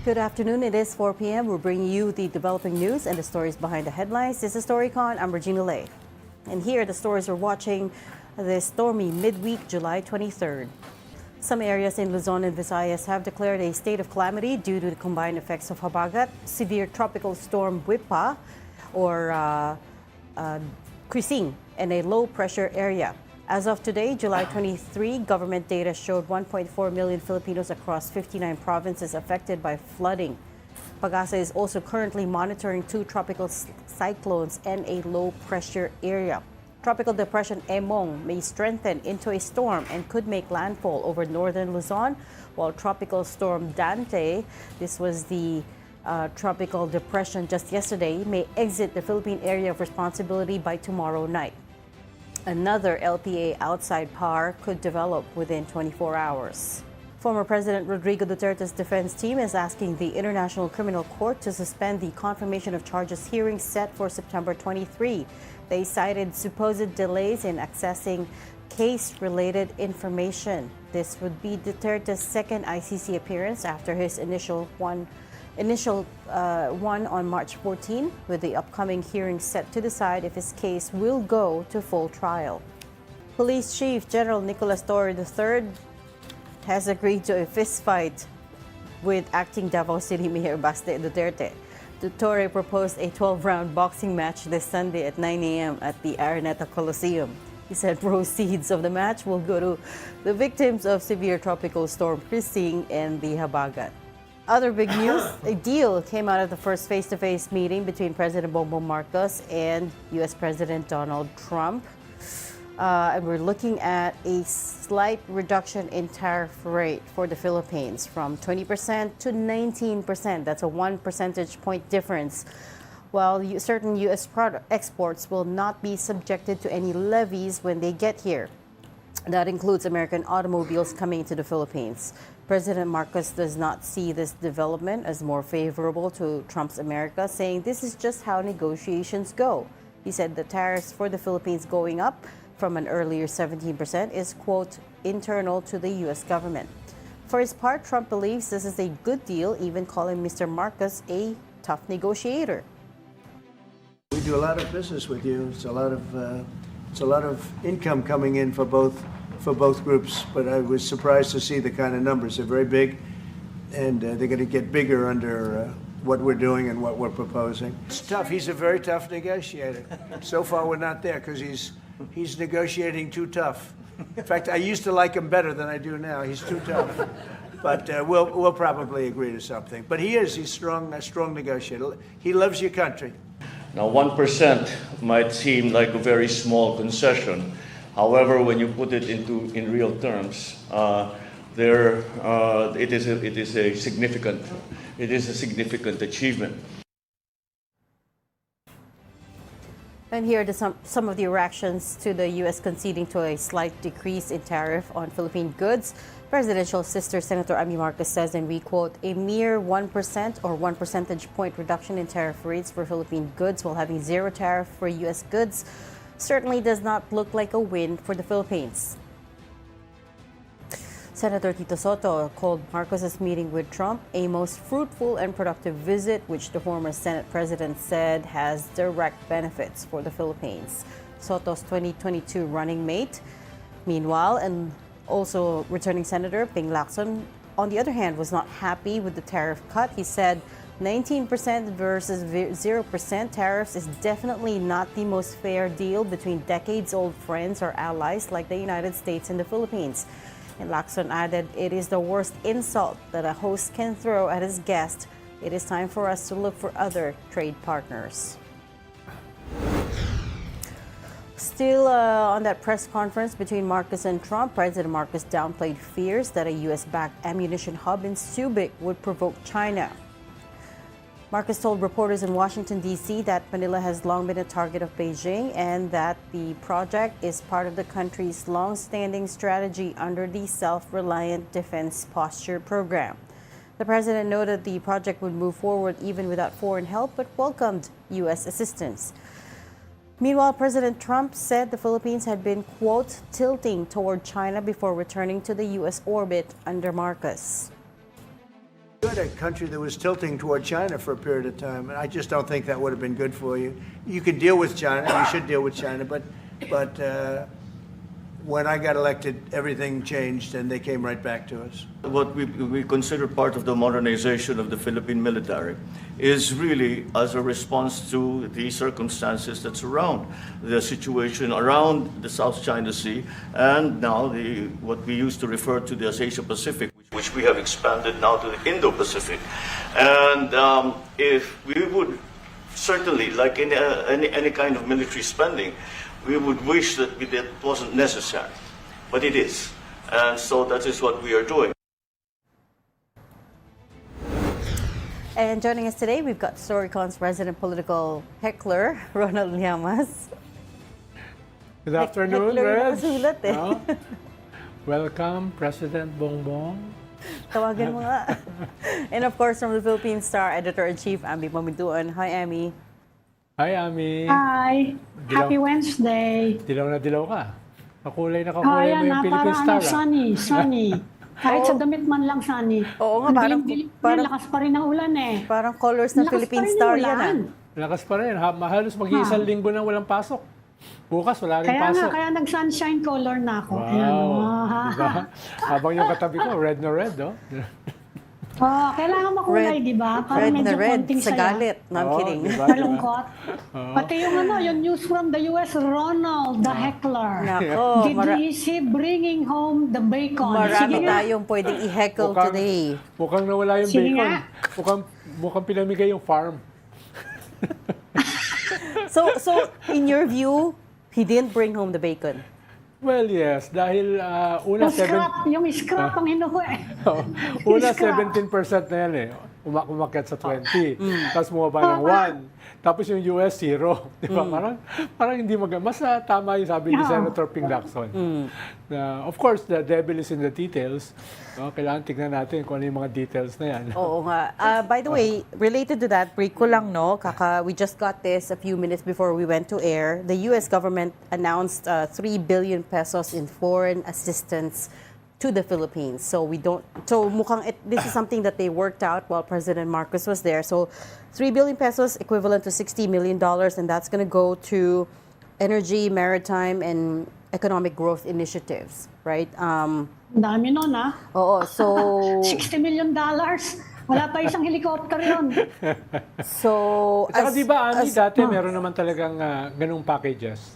Good afternoon. It is 4 p.m. We're bringing you the developing news and the stories behind the headlines. This is Storycon. I'm Regina Lay. And here are the stories we're watching this stormy midweek, July 23rd. Some areas in Luzon and Visayas have declared a state of calamity due to the combined effects of habagat, severe tropical storm Wipa, or Krising, and a low-pressure area. As of today, July 23, government data showed 1.4 million Filipinos across 59 provinces affected by flooding. Pag-asa is also currently monitoring 2 tropical cyclones and a low-pressure area. Tropical depression Emong may strengthen into a storm and could make landfall over northern Luzon, while tropical storm Dante, this was the tropical depression just yesterday, may exit the Philippine area of responsibility by tomorrow night. Another LPA outside PAR could develop within 24 hours. Former President Rodrigo Duterte's defense team is asking the International Criminal Court to suspend the confirmation of charges hearing set for September 23. They cited supposed delays in accessing case-related information. This would be Duterte's second ICC appearance after his initial one on March 14, with the upcoming hearing set to decide if his case will go to full trial. Police Chief General Nicolas Torre III has agreed to a fistfight with acting Davao City Mayor Baste Duterte. Torre proposed a 12-round boxing match this Sunday at 9 a.m. at the Araneta Coliseum. He said proceeds of the match will go to the victims of severe tropical storm Krising and the habagat. Other big news, a deal came out of the first face-to-face meeting between President Bongbong Marcos and U.S. President Donald Trump. And we're looking at a slight reduction in tariff rate for the Philippines from 20% to 19%. That's a 1 percentage point difference. While certain U.S. product exports will not be subjected to any levies when they get here. That includes American automobiles coming to the Philippines. President Marcos does not see this development as more favorable to Trump's America, saying this is just how negotiations go. He said the tariffs for the Philippines going up from an earlier 17% is, quote, internal to the U.S. government. For his part, Trump believes this is a good deal, even calling Mr. Marcos a tough negotiator. We do a lot of business with you. It's a lot of income coming in for both groups, but I was surprised to see the kind of numbers. They're very big, and they're going to get bigger under what we're doing and what we're proposing. It's tough. He's a very tough negotiator. So far, we're not there because he's negotiating too tough. In fact, I used to like him better than I do now. He's too tough. But we'll probably agree to something. But he's a strong negotiator. He loves your country. Now, 1% might seem like a very small concession. However, when you put it in real terms, it is a significant achievement. And here are some of the reactions to the U.S. conceding to a slight decrease in tariff on Philippine goods. Presidential sister Senator Amy Marcos says, and we quote, a mere 1% or 1 percentage point reduction in tariff rates for Philippine goods while having zero tariff for U.S. goods certainly does not look like a win for the Philippines. Senator Tito Soto called Marcos's meeting with Trump a most fruitful and productive visit, which the former Senate president said has direct benefits for the Philippines. Soto's 2022 running mate, meanwhile, and also returning Senator Ping Lacson, on the other hand, was not happy with the tariff cut. He said 19% versus 0% tariffs is definitely not the most fair deal between decades-old friends or allies like the United States and the Philippines. And Lacson added, it is the worst insult that a host can throw at his guest. It is time for us to look for other trade partners. Still on that press conference between Marcos and Trump, President Marcos downplayed fears that a U.S.-backed ammunition hub in Subic would provoke China. Marcos told reporters in Washington, D.C. that Manila has long been a target of Beijing and that the project is part of the country's long-standing strategy under the Self-Reliant Defense Posture Program. The president noted the project would move forward even without foreign help, but welcomed U.S. assistance. Meanwhile, President Trump said the Philippines had been, quote, tilting toward China before returning to the U.S. orbit under Marcos. had a country that was tilting toward China for a period of time, and I just don't think that would have been good for you. You can deal with China, you should deal with China, but when I got elected, everything changed, and they came right back to us. What we consider part of the modernization of the Philippine military is really as a response to the circumstances that surround the situation around the South China Sea, and now what we used to refer to as Asia Pacific, which we have expanded now to the Indo-Pacific. And if we would certainly, like in any kind of military spending, we would wish that that wasn't necessary, but it is. And so that is what we are doing. And joining us today, we've got Storycon's resident political heckler, Ronald Llamas. Good afternoon, Heckler na Reg. nakasulat eh. No? Welcome, President Bongbong. Tawagan mo nga. And of course, from the Philippine Star, Editor-in-Chief, Ambi Pamintuan. Hi, Ami. Hi, Ami. Hi! Dilaw. Happy Wednesday! Dilaw na dilaw ka. Kakulay na Oh, kakulay mo yan yung na, Philippine parang Star. sunny. Kahit sa damit man lang sunny. Oo nga, parang Lakas pa rin ang ulan eh. Parang colors ng Lakas Philippine pa rin Star yung yan ulan. Lakas pa rin. Halos mag-iisang linggo na walang pasok. Bukas, wala rin Kaya pasok. nga, kaya nag-sunshine color na ako. Wow. Ayan, oh. Diba? Habang yung katabi ko, red na red, oh. Oh, kailangan makulay, di ba? Para Red na medyo red konting sa saya. galit. No, I'm Oo, kidding. diba? Malungkot. Pati yung news from the US, Ronald the heckler. Nako, Is he bringing home the bacon? marami Sige nga. tayong pwedeng i-heckle today. Mukhang nawala yung Sige bacon. nga. Mukhang pinamigay yung farm. So, in your view, he didn't bring home the bacon? Well, yes. Dahil Yung scrap ang hinuwi. una Scrap. 17% na yan eh. Umakyat sa 20. Tapos bumaba ng 1. Tapos yung US, 0. Di ba? Parang hindi mas tama yung sabi ni Senator Ping Lacson. Na, of course, the devil is in the details. No? Kailangan tignan natin kung ano yung mga details na yan. Oo nga. By the way, related to that, break ko lang, no? We just got this a few minutes before we went to air. The U.S. government announced 3 billion pesos in foreign assistance to the Philippines. So mukhang this is something that they worked out while President Marcos was there. So 3 billion pesos equivalent to $60 million, and that's going to go to energy, maritime, and economic growth initiatives, right? Dami nun, ha? Oo, so $60 million. Wala pa isang helicopter yun. so At saka di ba, Ami, dati meron naman talagang ganung packages.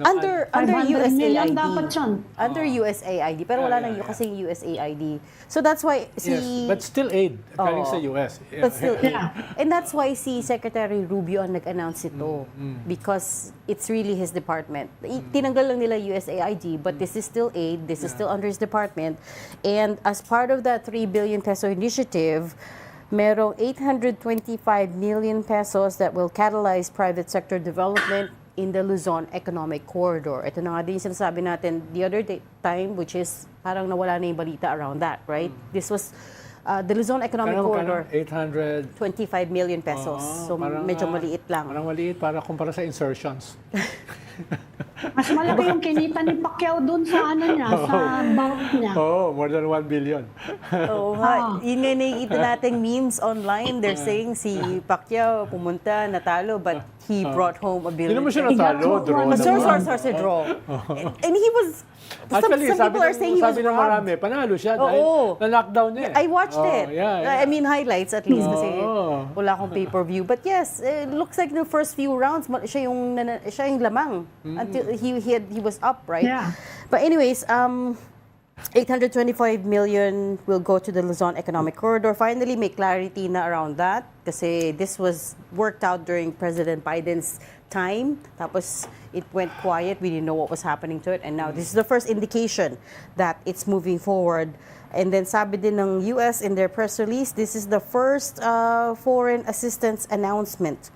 under 500 million USAID. dapat yun. Under USAID, pero wala nang kasing USAID. So that's why Yes, but still aid galing sa US. But still, Yeah. and that's why si Secretary Rubio ang nag-announce ito because it's really his department. Tinanggal lang nila USAID, but this is still aid. This is still under his department. And as part of that 3 billion peso initiative, merong 825 million pesos that will catalyze private sector development in the Luzon Economic Corridor. Ito na nga din yung sinasabi natin the other time, which is parang nawala na yung balita around that, right? This was the Luzon Economic Corridor. 800. 25 million pesos. So medyo maliit lang. Parang maliit para kumpara sa insertions. Mas malaki yung kinita ni Pacquiao dun sa niya, sa bout niya. More than 1 billion. Oo nga. Yun nga nakikita nating memes online. They're saying si Pacquiao pumunta, natalo, but he brought home $1 billion. Hindi naman siya natalo, draw Sorry, draw. And he was, Actually, some people are saying he was sabi ng robbed. marami, panalo siya Oo. dahil na-lockdown niya. I watched it. Yeah. I mean, highlights at least kasi Oo. wala akong pay-per-view. But yes, it looks like the first few rounds, siya yung lamang. Until he was up, right? Yeah. But anyways, 825 million will go to the Luzon Economic Corridor. Finally, may clarity na around that kasi this was worked out during President Biden's time. Tapos it went quiet. We didn't know what was happening to it. And now this is the first indication that it's moving forward. And then sabi din ng US in their press release, this is the first foreign assistance announcement.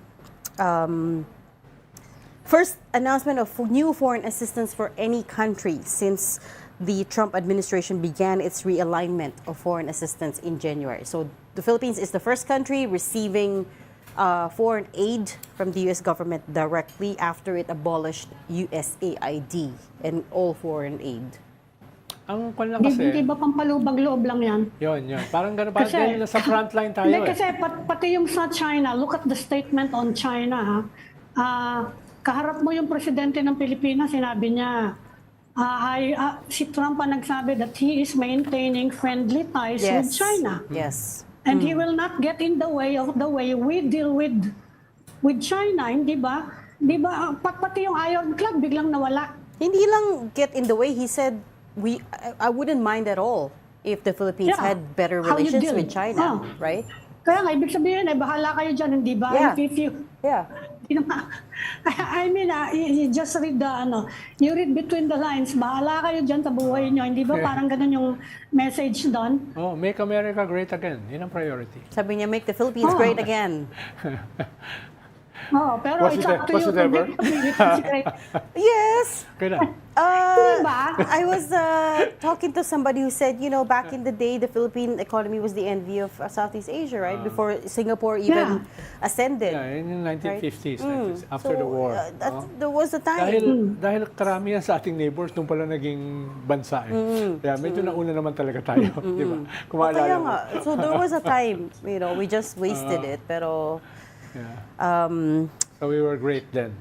First announcement of new foreign assistance for any country since the Trump administration began its realignment of foreign assistance in January. So the Philippines is the first country receiving foreign aid from the U.S. government directly after it abolished USAID and all foreign aid. ang kwan lang Hindi kasi, ba pampalubag-loob lang yan? yun. Parang gano'n, parang dahil nasa frontline tayo Hindi, eh. kasi pati yung sa China, look at the statement on China. Ha? Kaharap mo yung presidente ng Pilipinas, sinabi niya, si Trump ang nagsabi that he is maintaining friendly ties with China. Yes. And he will not get in the way of the way we deal with China, hindi ba? Di ba, pati yung Iron Club biglang nawala. Hindi lang get in the way. He said, I wouldn't mind at all if the Philippines Yeah. had better How you relations deal. with China, right? Kaya nga, ibig sabihin, bahala kayo dyan, hindi ba? Yeah. If you, Yeah. I mean, you just read you read between the lines, bahala kayo dyan sa buhay nyo, hindi ba? Parang ganun yung message doon. Oh, make America great again. Yun ang priority. Sabi niya, make the Philippines great again. Oh, pero it's up to Was you it to ever? make the Philippines great. Yes. Kailan? Diba? I was talking to somebody who said, back in the day, the Philippine economy was the envy of Southeast Asia, right? Before Singapore even ascended. Yeah, in the 1950s, So, after the war. There was a time. Dahil karamihan sa ating neighbors nung pala naging bansa eh. Kaya medyo nauna naman talaga tayo, di ba? Kung maalala Kaya mo. nga. So there was a time, we just wasted it. Pero, Yeah. So we were great then.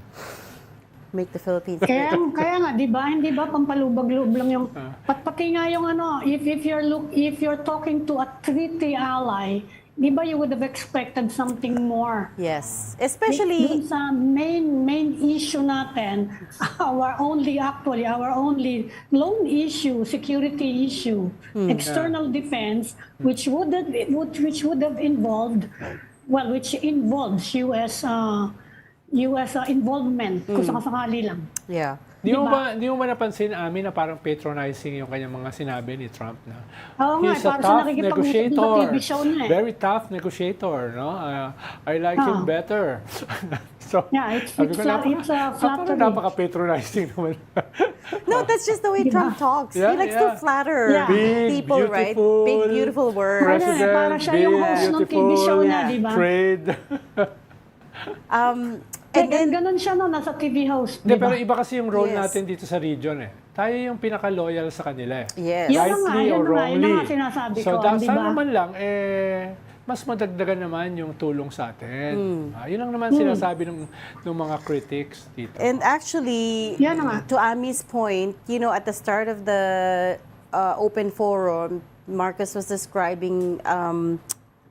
make the Philippines Kaya great. nga, di ba? Hindi ba pampalubag-loob lang yung pati nga yung if you're talking to a treaty ally, di ba you would have expected something more? Yes. Especially, Dun sa main issue natin, our only lone issue, security issue, external defense, which would have involved, which involves US involvement, kung sakali lang. yeah. Di mo ba napansin amin na parang patronizing yung kanyang mga sinabi ni Trump na Oo nga, he's a para sa tough nakikipag-usap negotiator. sa TV show niya eh. Very tough negotiator, no? I like him better. So, Yeah, it's parang flattery. napaka-patronizing naman. No, that's just the way Trump talks. Yeah, He likes yeah. to flatter Yeah. Big, people, right? beautiful Big, beautiful words. President, Para siya yung big, host ng TV beautiful, show niya, di ba? trade. And then, Ganun siya nasa TV host, Hindi, di pero ba? iba kasi yung role Yes. natin dito sa region eh. Tayo yung pinaka-loyal sa kanila eh. yes. Yun na nga, Rightly or yun wrongly. nga sinasabi So, ko, di sana ba? naman lang, mas madagdagan naman yung tulong sa atin. Yun lang naman sinasabi ng mga critics dito. And actually, Yan na nga. to Ami's point, at the start of the open forum, Marcus was describing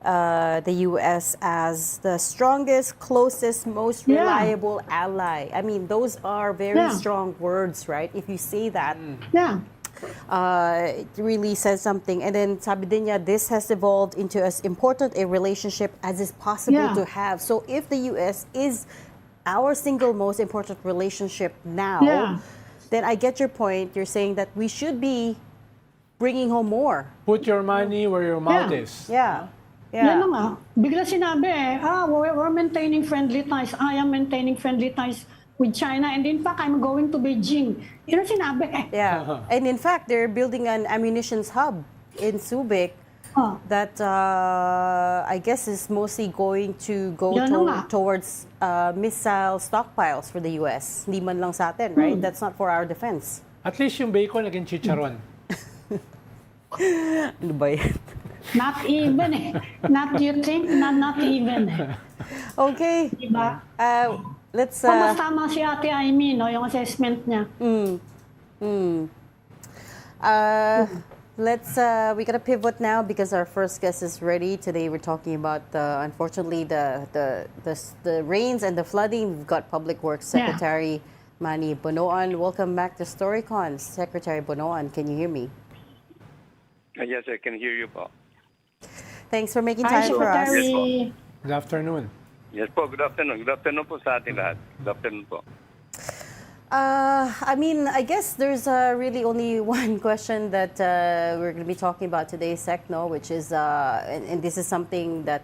the U.S. as the strongest, closest, most Yeah. reliable ally. I mean, those are very Yeah. strong words, right? If you say that, Yeah. it really says something. And then sabi din niya, this has evolved into as important a relationship as is possible Yeah. to have. So if the U.S. is our single most important relationship now, Yeah. then I get your point. You're saying that we should be bringing home more. Put your money where your mouth Yeah. is. Yeah. Yan Yeah. na nga. Bigla sinabi we're maintaining friendly ties. I am maintaining friendly ties with China. And in fact, I'm going to Beijing. Yun ang sinabi Yeah. And in fact, they're building an ammunitions hub in Subic that I guess is mostly going to go Yan na nga. towards missile stockpiles for the U.S. Hindi man lang sa atin, right? That's not for our defense. At least yung bacon naging chicharon. Ano ba yan? Not even eh. Not you think, not even eh. Okay. Diba? Let's... Tama si Ate Amy, no? Yung assessment niya. We gotta pivot now because our first guest is ready. Today we're talking about, unfortunately, the rains and the flooding. We've got Public Works Secretary Manny Bonoan. Welcome back to Storycon. Secretary Bonoan, can you hear me? Yes, I can hear you po. Thanks for making Hi, time for us. Secretary. Good afternoon. Yes po, good afternoon. Good afternoon po sa ating lahat. Good afternoon po. I mean, I guess there's really only one question that we're going to be talking about today, Secno, which is, and this is something that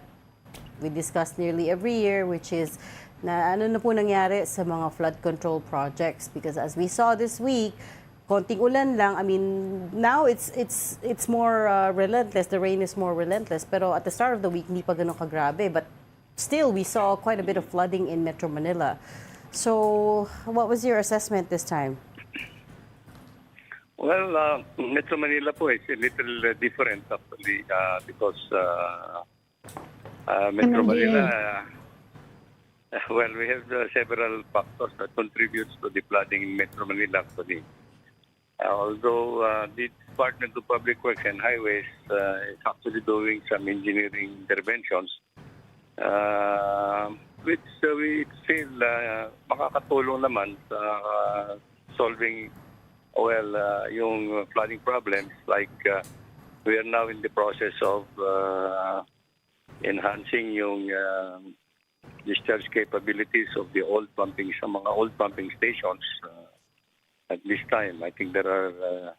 we discuss nearly every year, which is, ano na po nangyari sa mga flood control projects? Because as we saw this week, konting ulan lang. I mean, now it's more relentless. The rain is more relentless. Pero at the start of the week, hindi pa ganun kagrabe. But still, we saw quite a bit of flooding in Metro Manila. So, what was your assessment this time? Well, Metro Manila po is a little different actually because Metro MMDA. Manila, well, we have several factors that contributes to the flooding in Metro Manila actually. Although the Department of Public Works and Highways is actually doing some engineering interventions, which we feel makakatulong naman sa solving yung flooding problems. Like we are now in the process of enhancing yung discharge capabilities of the mga old pumping stations. At this time, I think there are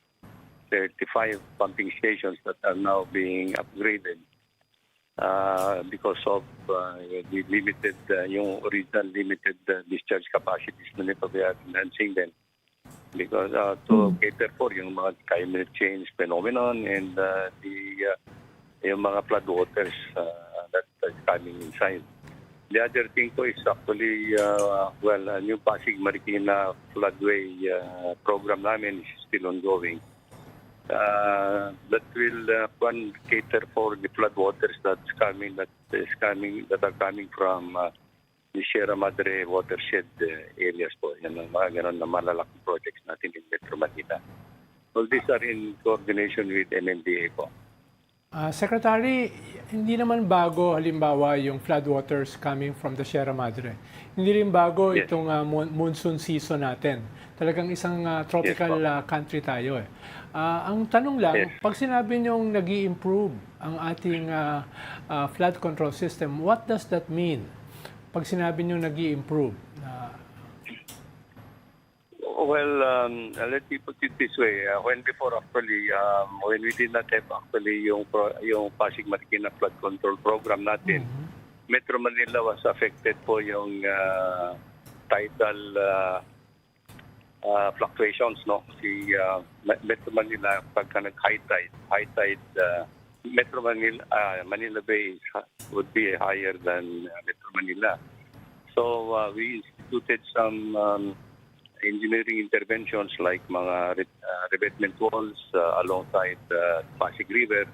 35 pumping stations that are now being upgraded because of the limited, yung original limited discharge capacities na nito. We are enhancing them because to cater for yung mga climate change phenomenon and yung mga flood waters that is coming inside. The other thing po is actually, new Pasig Marikina floodway program namin is still ongoing. That will cater for the flood waters that are coming from the Sierra Madre watershed areas po. Yan ang mga ganon na malalaking projects natin in Metro Manila. All these are in coordination with MMDA po. Secretary, hindi naman bago halimbawa yung floodwaters coming from the Sierra Madre. Hindi rin bago Yes. itong monsoon season natin. Talagang isang tropical country tayo eh. Ang tanong lang, Yes. pag sinabi niyong nag-i-improve ang ating flood control system, what does that mean? Pag sinabi niyong nag-i-improve? Well, let me put it this way. When we did not have actually yung Pasig Marikina flood control program natin, Metro Manila was affected po yung tidal fluctuations, no? Metro Manila pagka nag-high tide, Metro Manila Bay would be higher than Metro Manila. So we instituted some engineering interventions like mga revetment walls alongside Pasig River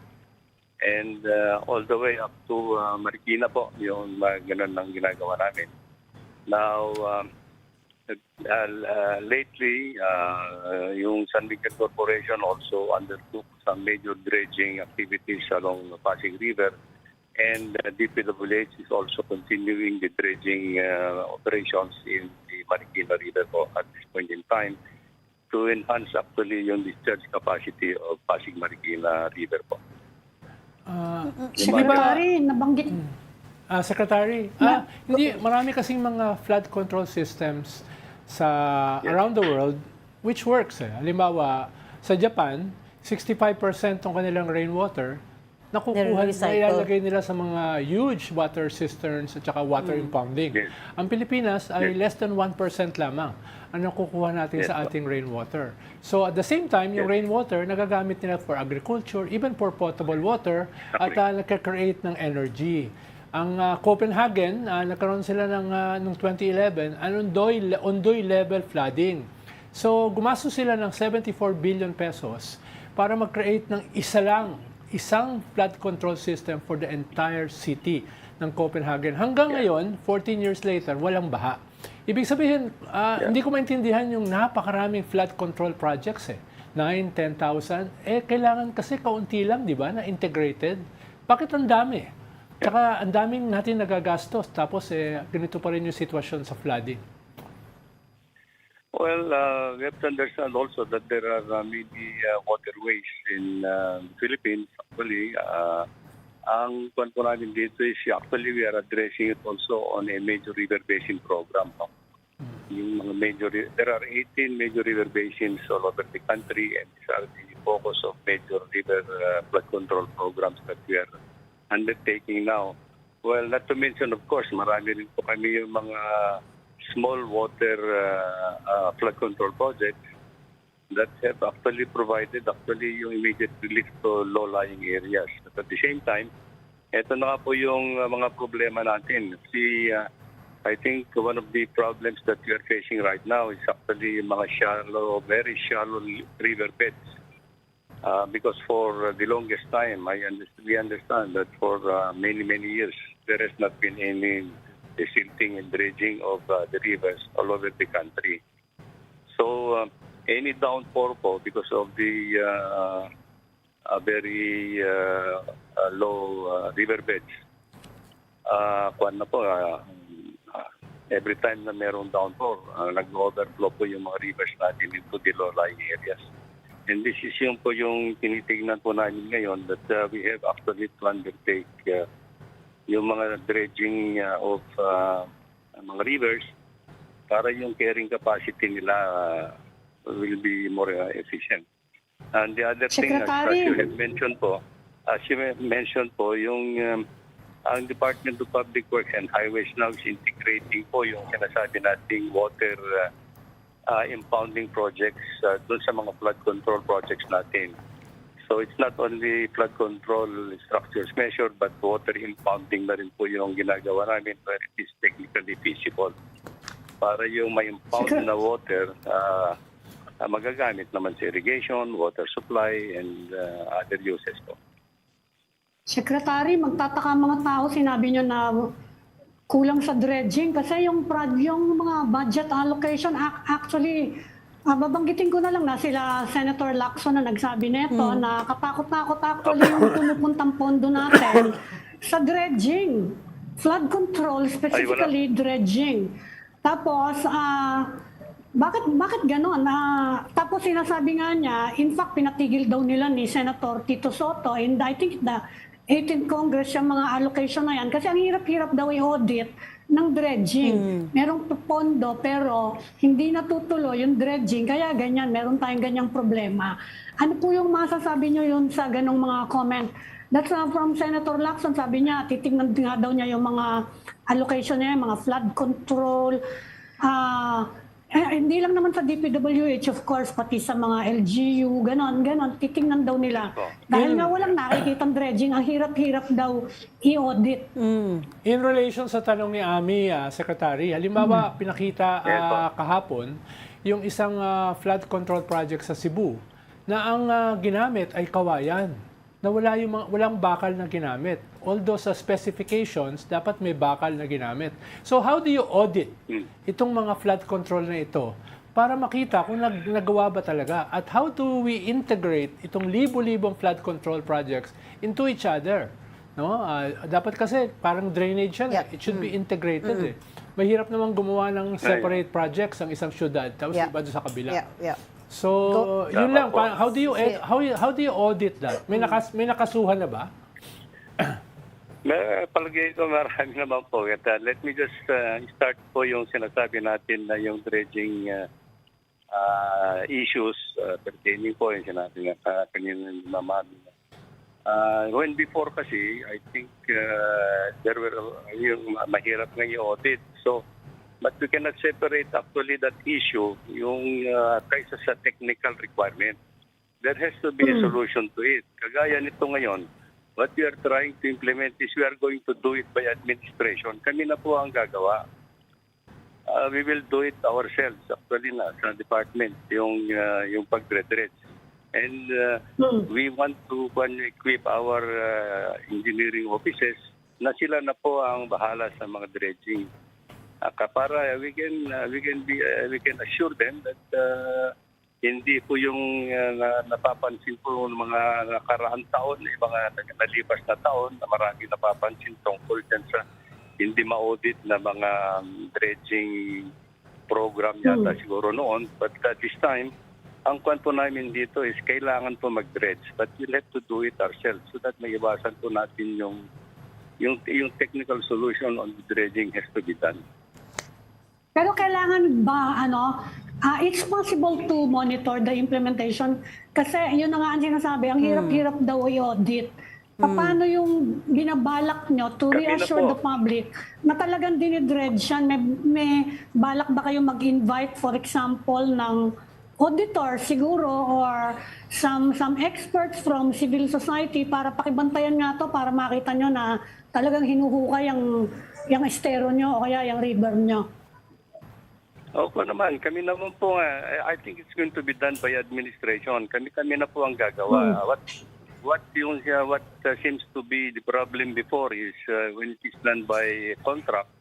and all the way up to Marikina po, yung ganun lang ginagawa namin. Now, lately, yung San Miguel Corporation also undertook some major dredging activities along Pasig River, and DPWH is also continuing the dredging operations in the Marikina River po at this point in time to enhance actually yung discharge capacity of Pasig Marikina River po. Secretary, nabanggit. Secretary, hindi, marami kasing mga flood control systems sa around the world which works eh. Halimbawa, sa Japan, 65% ng kanilang rainwater nakukuha, ilalagay nila sa mga huge water cisterns at saka water impounding. Yes. Ang Pilipinas ay less than 1% lamang ang nakukuha natin sa ating rainwater. So at the same time, yung rainwater nagagamit nila for agriculture, even for potable water, at nagka-create ng energy. Ang Copenhagen, nagkaroon sila ng 2011, ondoy level flooding. So gumastos sila ng 74 billion pesos para mag-create ng isang flood control system for the entire city ng Copenhagen. Hanggang ngayon, 14 years later, walang baha. Ibig sabihin, hindi ko maintindihan yung napakaraming flood control projects eh. 9, 10,000. Kailangan kasi kaunti lang, di ba, na integrated. Bakit ang dami? Tsaka ang daming natin nagagastos. Tapos ganito pa rin yung sitwasyon sa flooding. Well, we have to understand also that there are many waterways in the Philippines. Actually, ang kwan po namin dito is actually we are addressing it also on a major river basin program. No? Yung mga there are 18 major river basins all over the country, and these are the focus of major river flood control programs that we are undertaking now. Well, not to mention, of course, marami rin po kami yung mga small water flood control projects that have actually provided yung immediate relief to low-lying areas. But at the same time, ito na nga po yung mga problema natin. I think one of the problems that we are facing right now is actually yung mga shallow, very shallow river beds. Because for the longest time, we understand that for many, many years, there has not been any silting and dredging of the rivers all over the country. So any downpour po because of the very low riverbeds, every time na merong downpour, nag-overflow po yung mga rivers natin into the low-lying areas. And this is yung po yung tinitingnan po namin ngayon that we have actually to undertake yung mga dredging of mga rivers para yung carrying capacity nila will be more efficient. And the other thing, as you have mentioned po, yung ang Department of Public Works and Highways now is integrating po yung sinasabi nating water impounding projects doon sa mga flood control projects natin. So it's not only flood control structures measured, but water impounding na rin po yung ginagawa namin where it is technically feasible. Para yung may impound na water, magagamit naman sa irrigation, water supply, and other uses po. Secretary, magtataka mga tao, sinabi nyo na kulang sa dredging kasi yung mga budget allocation actually babanggitin ko na lang na sila Senator Lacson na nagsabi nito na katakot-takot actually yung pumupuntang pondo natin sa dredging, flood control, specifically dredging. Tapos bakit gano'n? Tapos sinasabi nga niya, in fact pinatigil daw nila ni Senator Tito Soto, and I think the 18th Congress yung mga allocation na yan. Kasi ang hirap-hirap daw i-audit ng dredging. Merong pondo pero hindi natutuloy yung dredging. Kaya ganyan, meron tayong ganyang problema. Ano po yung masasabi nyo yun sa ganong mga comment? That's from Senator Lacson. Sabi niya, titignan nga daw niya yung mga allocation niya, mga flood control. Hindi lang naman sa DPWH, of course, pati sa mga LGU, ganon. Titingnan daw nila. Dahil nga walang nakikitang dredging, ang hirap-hirap daw i-audit. In relation sa tanong ni Ami, Secretary, halimbawa, pinakita kahapon yung isang flood control project sa Cebu na ang ginamit ay kawayan, na walang bakal na ginamit. Although sa specifications, dapat may bakal na ginamit. So how do you audit itong mga flood control na ito para makita kung nagawa ba talaga? At how do we integrate itong libo-libong flood control projects into each other? No? Dapat kasi parang drainage yan. It should be integrated. Mahirap naman gumawa ng separate projects ang isang syudad tapos iba doon sa kabila. So, yun lang. How do you audit that? May nakasuhan na ba? Palagay ko marami naman po. Let me just start po yung sinasabi natin na yung dredging issues pertaining po yung sinabi nga kanina naman. When before kasi, I think there were yung mahirap nga yung audit. So, but we cannot separate actually that issue, yung kaysa sa technical requirement. There has to be a solution to it. Kagaya nito ngayon, what we are trying to implement is we are going to do it by administration. Kami na po ang gagawa. We will do it ourselves, actually na sa department, yung pag-dredge. And we want to equip our engineering offices na sila na po ang bahala sa mga dredging. Para we can assure them that hindi po yung napapansin po ng mga nakaraang taon, mga nalipas na taon na marami napapansin tungkol dyan sa hindi ma-audit na mga dredging program yata siguro noon. But at this time, ang kwanto namin dito is kailangan po mag-dredge, but we'll have to do it ourselves so that may iwasan po natin yung technical solution on the dredging has to be done. Pero kailangan ba, it's possible to monitor the implementation kasi yun na nga ang sinasabi, ang hirap-hirap daw i-audit. Paano yung binabalak nyo to reassure the public na talagang dinidredge yan? May balak ba kayong mag-invite, for example, ng auditor siguro or some experts from civil society para pakibantayan nga to para makita nyo na talagang hinuhukay ang yung estero nyo o kaya yung river nyo? Opo naman, kami naman po I think it's going to be done by administration. Kami na po ang gagawa. What seems to be the problem before is when it is done by contract,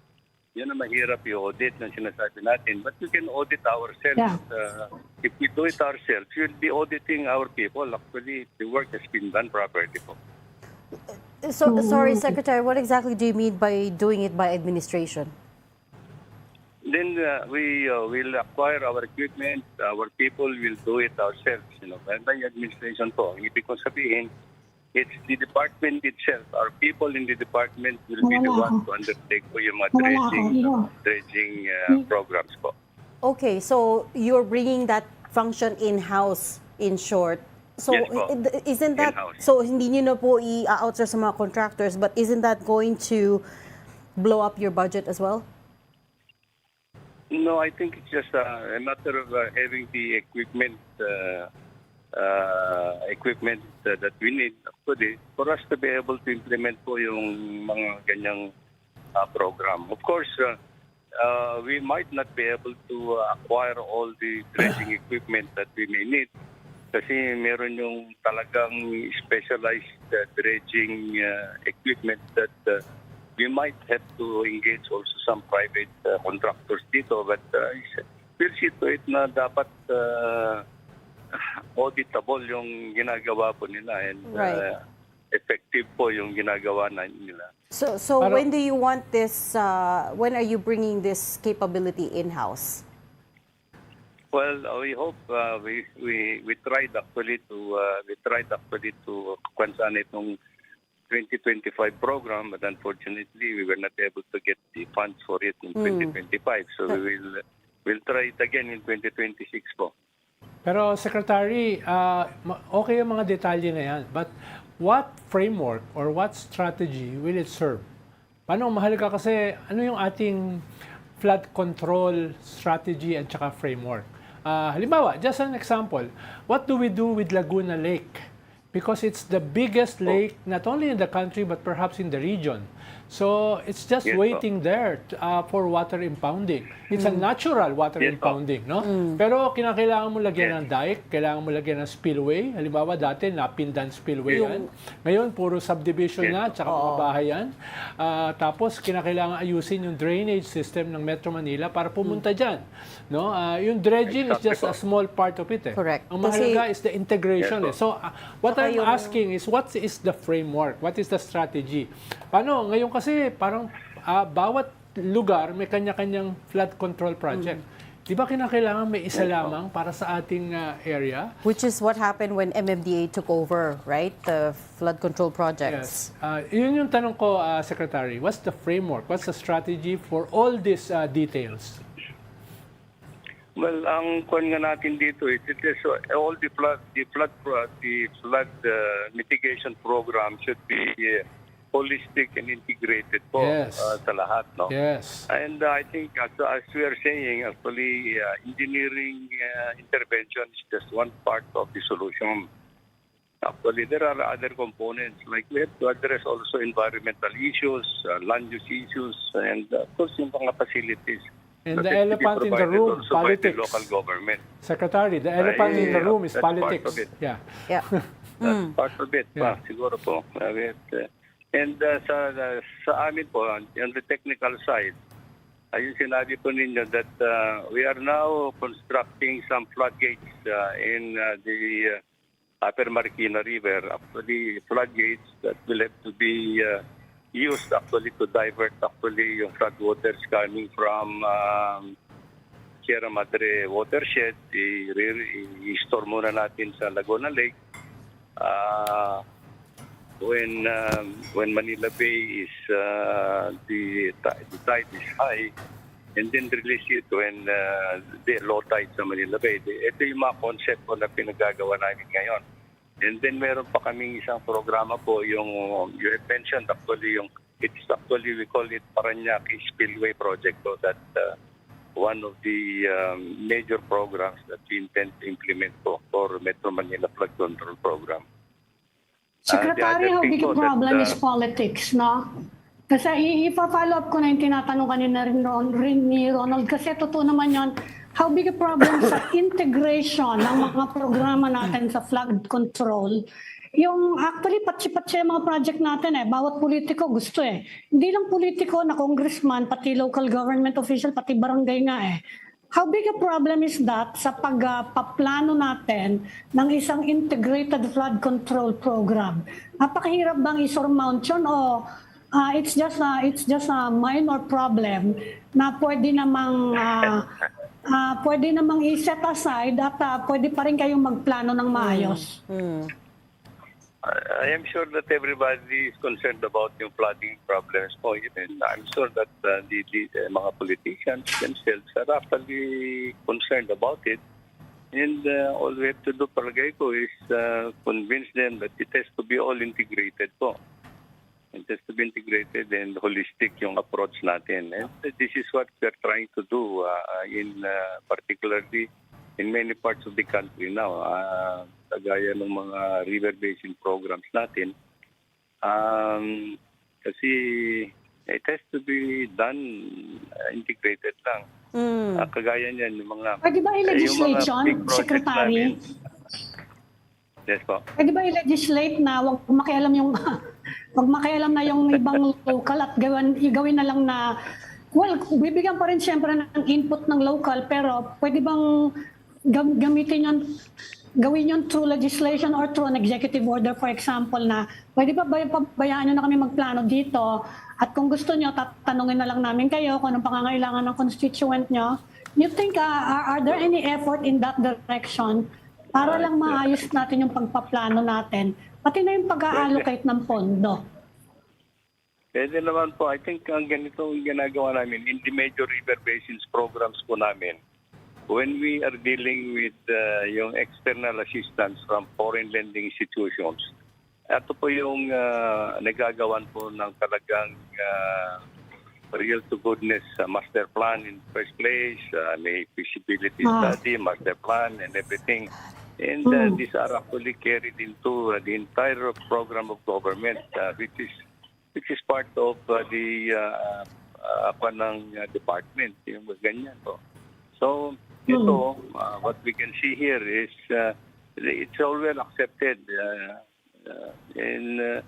yun na mahirap i-audit ng sinasabi natin. But we can audit ourselves. Yeah. If we do it ourselves, we'll be auditing our people. Actually, the work has been done properly po. So, sorry, Secretary, what exactly do you mean by doing it by administration? Then we will acquire our equipment. Our people will do it ourselves. By administration po. Ang ibig kong sabihin, it's the department itself. Our people in the department will be the ones to undertake po yung mga dredging programs po. Okay, so you're bringing that function in-house, in short. So Yes, po. isn't that, In-house. so hindi nyo na po i-outsource sa mga contractors, but isn't that going to blow up your budget as well? No, I think it's just a matter of having the equipment that we need actually for us to be able to implement po yung mga ganyang program. Of course, we might not be able to acquire all the dredging equipment that we may need kasi meron yung talagang specialized dredging equipment that we might have to engage also some private contractors dito, but we'll see to it na dapat auditable yung ginagawa po nila and Right. effective po yung ginagawa nila. So when do you want this, when are you bringing this capability in-house? Well, we hope we tried actually to kwansan itong 2025 program, but unfortunately we were not able to get the funds for it in 2025. So we'll try it again in 2026 po. Pero Secretary, okay yung mga detalye na yan, but what framework or what strategy will it serve? Paano mahalaga kasi ano yung ating flood control strategy at saka framework? Halimbawa, just an example, what do we do with Laguna Lake? Because it's the biggest lake, not only in the country, but perhaps in the region. So it's just Yes, waiting there for water impounding. It's a natural water Yes, impounding, no? Pero kinakailangan mo lagyan ng dike, kailangan mo lagyan ng spillway. Halimbawa dati, Napindan spillway yan. Ngayon, puro subdivision na, tsaka mga bahay yan. Tapos, kinakailangan ayusin yung drainage system ng Metro Manila para pumunta dyan. No? Yung dredging is just a small part of it. Correct. Ang mahalaga is the integration. Yes, So, what I'm asking is, what is the framework? What is the strategy? Paano? Ngayon kasi, parang bawat lugar may kanya-kanyang flood control project. Di ba kinakailangan may isa lamang para sa ating area? Which is what happened when MMDA took over, right? The flood control projects. Yes. Yun yung tanong ko, Secretary. What's the framework? What's the strategy for all these details? Well, ang kwan nga natin dito it is all the flood mitigation program should be holistic and integrated po Yes. sa lahat, no? Yes. And I think as we are saying, actually, engineering intervention is just one part of the solution. Actually, there are other components, like we have to address also environmental issues, land use issues, and of course, yung mga facilities. And that the have to be elephant in the provided room, also by the politics. local government. Secretary, the elephant in the room is that's part politics. of it. Yeah. Yeah. That's part of it, Yeah. siguro po. And sa amin po, on the technical side, ayun sinabi po ninyo that we are now constructing some floodgates in the Upper Marikina River. Actually, floodgates that will have to be used actually to divert actually yung floodwaters coming from Sierra Madre watershed. I-store muna natin sa Laguna Lake. When Manila Bay is the tide is high, and then release it when the low tide sa Manila Bay. Ito yung mga concept po na pinagagawa namin ngayon. And then meron pa kaming isang programa po yung you had mentioned actually it's actually we call it Paranaque Spillway Project, so that one of the major programs that we intend to implement po for Metro Manila Flood Control Program. Secretary, The other how thing big a po that, problem is politics, no? Kasi ipa-follow up ko na yung tinatanong kanina rin ni Ronald. Kasi totoo naman yan, how big a problem sa integration ng mga programa natin sa flood control. Yung actually, patsi-patsi yung mga project natin bawat politiko gusto Hindi lang politiko na congressman, pati local government official, pati barangay nga How big a problem is that sa pagpaplano natin ng isang integrated flood control program? Napakahirap bang i-surmount yun o it's just a minor problem na pwede namang i-set aside at pwede pa rin kayong magplano ng maayos? I am sure that everybody is concerned about yung flooding problems po. And I'm sure that the mga politicians themselves are actually concerned about it. And all we have to do, palagay ko, is convince them that it has to be all integrated po. It has to be integrated and holistic yung approach natin. And this is what we're trying to do particularly in many parts of the country now. Kagaya ng mga river basin programs natin. Kasi it has to be done integrated lang. Kagaya niyan, yung mga... Pwede ba i-legislate yun, Secretary? Yes po. Pwede ba i-legislate na wag makialam na yung ibang local at gawin na lang na, well, bibigyan pa rin siyempre ng input ng local, pero pwede bang gawin yun through legislation or through an executive order, for example, na pwede ba bayaan nyo na kami magplano dito at kung gusto nyo, tatanungin na lang namin kayo kung anong pangangailangan ng constituent nyo. You think, are there any effort in that direction para lang maayos natin yung pagpaplano natin, pati na yung pag-allocate ng pondo? Pwede naman po. I think ang ganito yung ginagawa namin in the major river basins programs po namin. When we are dealing with yung external assistance from foreign lending institutions, ito po yung nagagawan po ng talagang real to goodness master plan in the first place, may feasibility study, master plan and everything. And these are actually carried into the entire program of government, which is part of the department, yung ganyan po. So, ito, what we can see here is it's all well accepted, and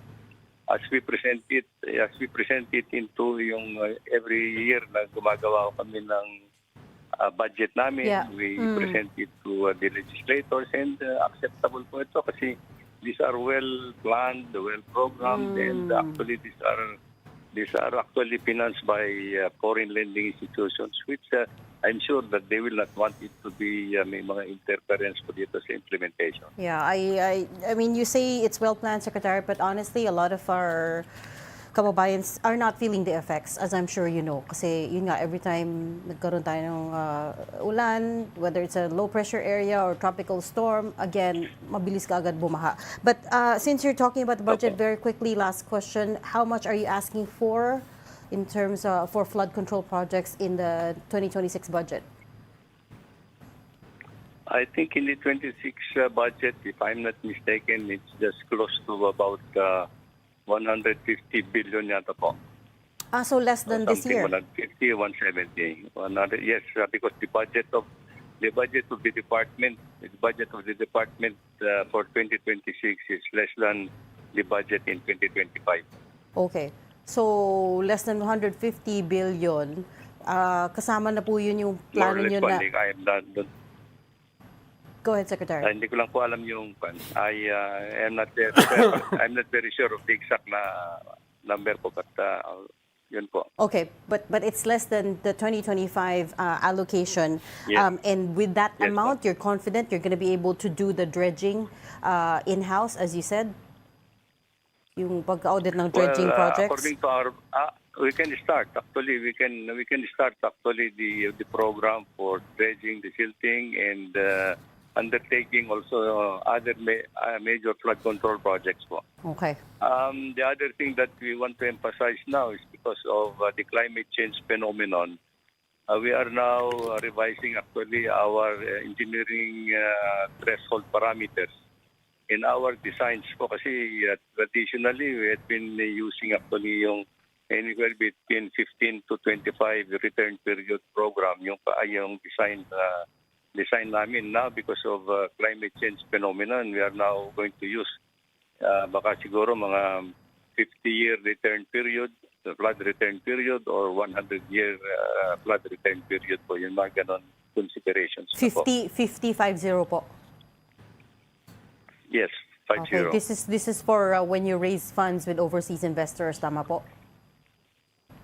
as we present it into yung every year na gumagawa kami ng budget namin, we present it to the legislators, and acceptable po ito kasi these are well planned, well programmed, and actually these are actually financed by foreign lending institutions, which I'm sure that they will not want it to be may mga interference po dito sa implementation. Yeah, I mean, you say it's well planned, Secretary, but honestly, a lot of our kababayans are not feeling the effects, as I'm sure you know. Kasi yun nga, every time nagkaroon tayo ng ulan, whether it's a low pressure area or tropical storm, again, mabilis ka agad bumaha. But since you're talking about the budget, very quickly, last question, how much are you asking for in terms for flood control projects in the 2026 budget? I think in the 26 budget, if I'm not mistaken, it's just close to about 150 billion yata po. So less than this year? 150, 170. Yes, because the budget of the department for 2026 is less than the budget in 2025. Okay. So, less than 150 billion, kasama na po yun yung plano nyo na... Go ahead, Secretary. Hindi ko lang po alam yung... I am not there. I'm not very sure of the exact na number po, but yun po. Okay, but it's less than the 2025 allocation. Yes. And with that Yes, amount, you're confident you're going to be able to do the dredging in-house, as you said? Yung pag-audit ng dredging projects? According to our, we can start actually. We can start actually the program for dredging, the silting, and undertaking also other major flood control projects po. Okay. The other thing that we want to emphasize now is because of the climate change phenomenon. We are now revising actually our engineering threshold parameters in our designs po kasi traditionally we had been using actually yung anywhere between 15 to 25 return period program yung design namin now because of climate change phenomenon. We are now going to use baka siguro mga 50-year return period, flood return period, or 100-year flood return period po. Yung mga ganon considerations. 50 po. Yes, 50. Okay, this is for when you raise funds with overseas investors, tama po?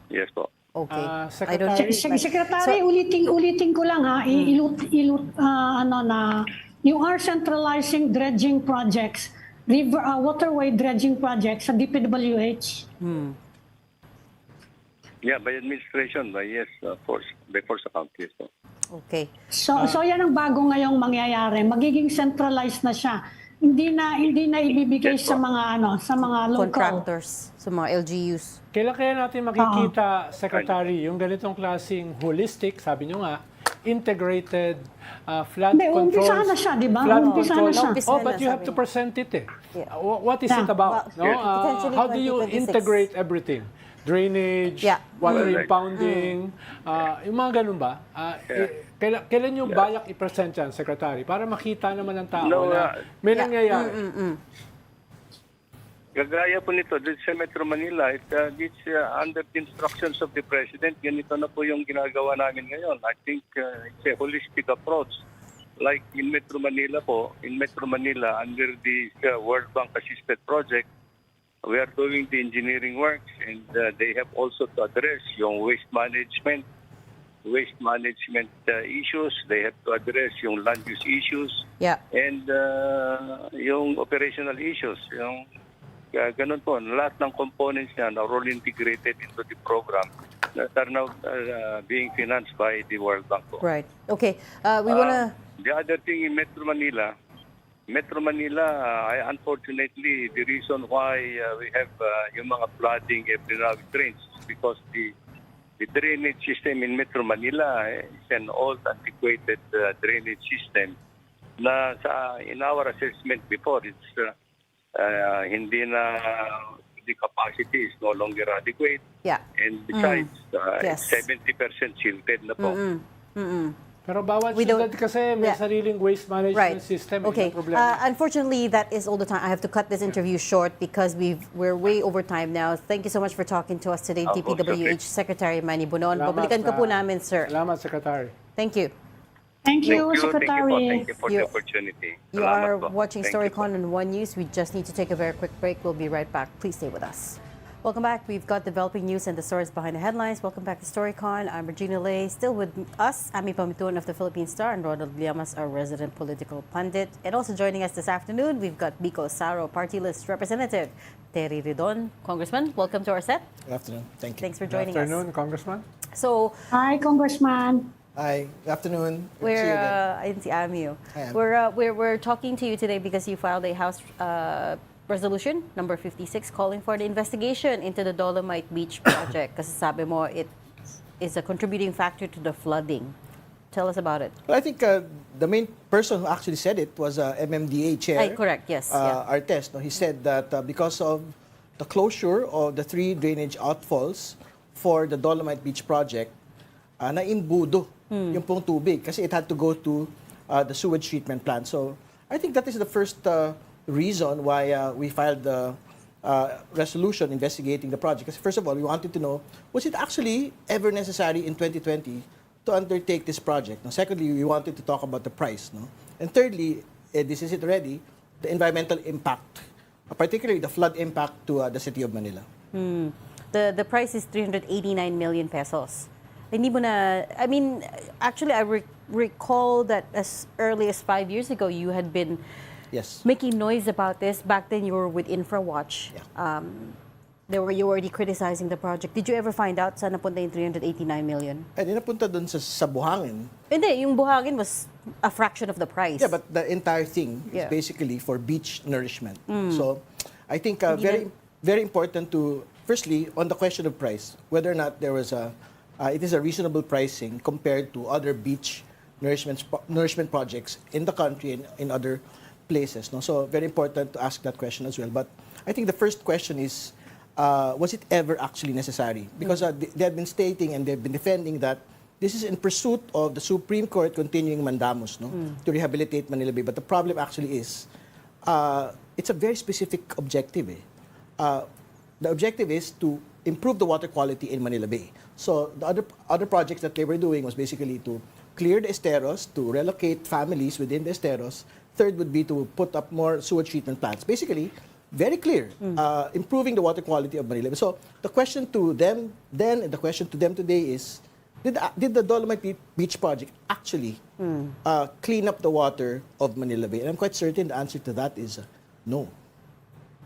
Yes po. Okay. Secretary- Secretary, ulitin ko lang ha, you are centralizing dredging projects, waterway dredging projects sa DPWH. Yeah, by administration, yes, by force account, yes po. Okay. So yan ang bago ngayong mangyayari. Magiging centralized na siya. Hindi na ibibigay Yes, sa po. sa mga local. Contractors, sa mga LGUs. Kailan kaya natin makikita, Secretary, yung ganitong klaseng holistic, sabi nyo nga, integrated flood Hindi, controls. umpisahan na siya, di ba? Flood Umpisahan na control. siya. Umpisahan Oh, but na, you have sabi to niya. present it eh. Yeah. What is it Yeah. about? Well, No? potentially How do you 2026. integrate everything? Drainage, Yeah. water Correct. impounding, yung mga ganun ba? Kailan yung balak i-present yan, Secretary? Para makita naman ng tao No, na may Yeah. nangyayari. Kagaya po nito, dito sa Metro Manila, it's under the instructions of the President. Ganito na po yung ginagawa namin ngayon. I think it's a holistic approach. Like in Metro Manila po, under this World Bank Assisted Project, we are doing the engineering works, and they have also to address yung waste management issues. They have to address yung land use issues. Yeah. And yung operational issues, yung ganun po, lahat ng components niya are all integrated into the program that are now being financed by the World Bank po. Right. Okay. We wanna. The other thing in Metro Manila, unfortunately, the reason why we have yung mga flooding every now and then is because the drainage system in Metro Manila is an old, antiquated drainage system na in our assessment before, it's the capacity is no longer adequate. Yeah. And besides, Yes. 70% silted na po. Pero bawat We don't- syudad kasi may Yeah. sariling waste management system. Okay. Yun ang problema. Unfortunately, that is all the time. I have to cut this interview short because we're way over time now. Thank you so much for talking to us today, Okay. DPWH Secretary Manny Bunon. Salamat, Babalikan ka po namin, sir. Salamat, Secretary. Thank you. Thank you, Thank Secretary. you for You- the opportunity. You Salamat are po. watching Thank you po. Storycon on One News. We just need to take a very quick break. We'll be right back. Please stay with us. Welcome back. We've got developing news and the stories behind the headlines. Welcome back to Storycon. I'm Regina Lay. Still with us, Ami Pamituan of the Philippine Star and Ronald Llamas, our resident political pundit. And also joining us this afternoon, we've got Bicol Saro Party List Representative Terry Ridon. Congressman, welcome to our set. Good afternoon. Thank you. Thanks for Good joining afternoon, us. Congressman. So, Hi, Congressman. Hi. Good afternoon. Good to see We're you again. I didn't see Amio. Hi, Am. We're talking to you today because you filed a House resolution number 56 calling for the investigation into the Dolomite Beach project. Kasi sabi mo it is a contributing factor to the flooding. Tell us about it. Well, I think the main person who actually said it was MMDA chair. Ay, correct. Yes. Yeah. Artes. No, he said that because of the closure of the 3 drainage outfalls for the Dolomite Beach project, naimbudo yung pong tubig kasi it had to go to the sewage treatment plant. So I think that is the first reason why we filed the resolution investigating the project. Because first of all, we wanted to know, was it actually ever necessary in 2020 to undertake this project? Now, secondly, we wanted to talk about the price. No? And thirdly, this is it already, the environmental impact, particularly the flood impact to the city of Manila. The price is 389 million pesos. Hindi mo na, I mean, actually, I recall that as early as 5 years ago, you had been Yes. making noise about this. Back then, you were with InfraWatch. Yeah. You were already criticizing the project. Did you ever find out saan napunta yung 389 million? Ay, di napunta dun sa buhangin. Hindi, yung buhangin was a fraction of the price. Yeah, but the entire thing Yeah. is basically for beach nourishment. So I think Hindi very important to, firstly, on the question of price, whether or not there was it is a reasonable pricing compared to other beach nourishment projects in the country and in other places. No? So very important to ask that question as well. But I think the first question is, was it ever actually necessary? Because they have been stating and they've been defending that this is in pursuit of the Supreme Court continuing mandamus, no, to rehabilitate Manila Bay. But the problem actually is, it's a very specific objective. The objective is to improve the water quality in Manila Bay. So the other projects that they were doing was basically to clear the esteros, to relocate families within the esteros. Third would be to put up more sewage treatment plants. Basically, very clear, improving the water quality of Manila Bay. So the question to them then and the question to them today is, did the Dolomite Beach project actually clean up the water of Manila Bay? And I'm quite certain the answer to that is no.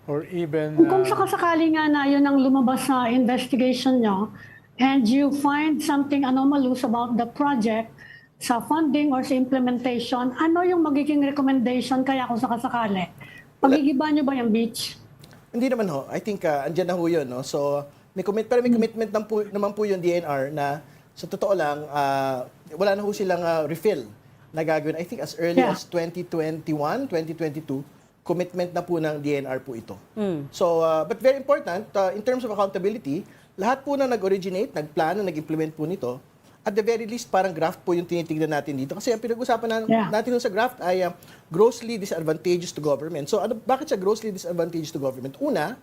Or even... Kung sakasakali nga na yun ang lumabas sa investigation nyo, and you find something anomalous about the project, sa funding or sa implementation, ano yung magiging recommendation kaya kung sakasakali? Pagigiba nyo ba yung beach? Hindi naman ho. I think andyan na ho yun. No? So, may commitment naman po yung DNR na sa totoo lang, wala na ho silang refill na gagawin. I think as early as 2021, 2022, commitment na po ng DNR po ito. So, but very important, in terms of accountability, lahat po na nag-originate, nagplano, nag-implement po nito, at the very least, parang graft po yung tinitignan natin dito. Kasi ang pinag-usapan natin sa graft ay grossly disadvantageous to government. So, bakit siya grossly disadvantageous to government? Una,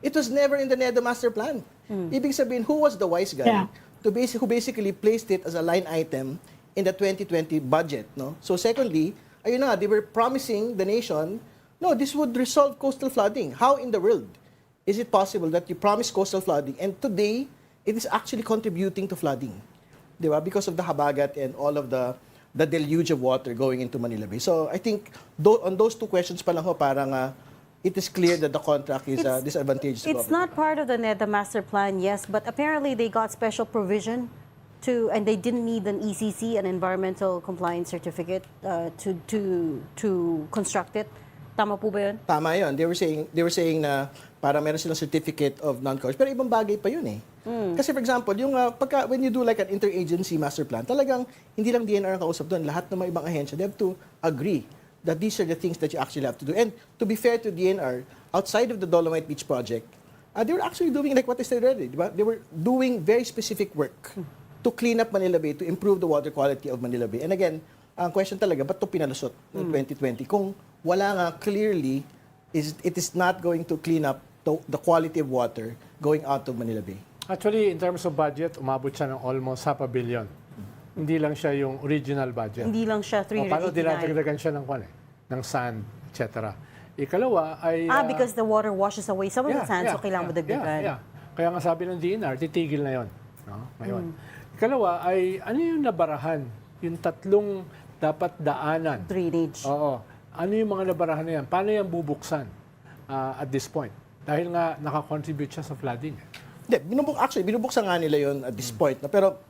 it was never in the NEDA master plan. Ibig sabihin, who was the wise guy who basically placed it as a line item in the 2020 budget? No? So, secondly, ayun na, they were promising the nation, no, this would resolve coastal flooding. How in the world is it possible that you promise coastal flooding and today it is actually contributing to flooding? Diba? Because of the habagat and all of the deluge of water going into Manila Bay. So I think on those two questions pa lang ho, parang it is clear that the contract is disadvantageous to It's government. not part of the NEDA master plan, yes, but apparently they got special provision and they didn't need an ECC, an environmental compliance certificate, to construct it. Tama po ba yun? Tama yun. They were saying na para meron silang certificate of non-coverage. Pero ibang bagay pa yun eh. Kasi for example, yung when you do like an interagency master plan, talagang hindi lang DNR ang kausap doon. Lahat ng mga ibang ahensya, they have to agree that these are the things that you actually have to do. And to be fair to DNR, outside of the Dolomite Beach project, they were actually doing like what I said already. Diba? They were doing very specific work to clean up Manila Bay, to improve the water quality of Manila Bay. And again, ang question talaga, ba't ito pinalusot ng 2020? Kung wala nga clearly, it is not going to clean up the quality of water going out of Manila Bay. Actually, in terms of budget, umabot siya ng almost $500 million. Hindi lang siya yung original budget. Hindi lang siya Paano 389. dinadagdagan siya ng sand, etc. Ikalawa ay... Because the water washes away some of the sand, so kailangan mo dagdagan. Kaya nga sabi ng DNR, titigil na yon. No? Ngayon. Ikalawa ay, ano yung nabarahan? Yung tatlong dapat daanan. Drainage. Oo. Ano yung mga nabarahan na yan? Paano yan bubuksan at this point? Dahil nga nakakontribute siya sa flooding. Hindi, binubuksan nga nila yon at this point. No? Pero,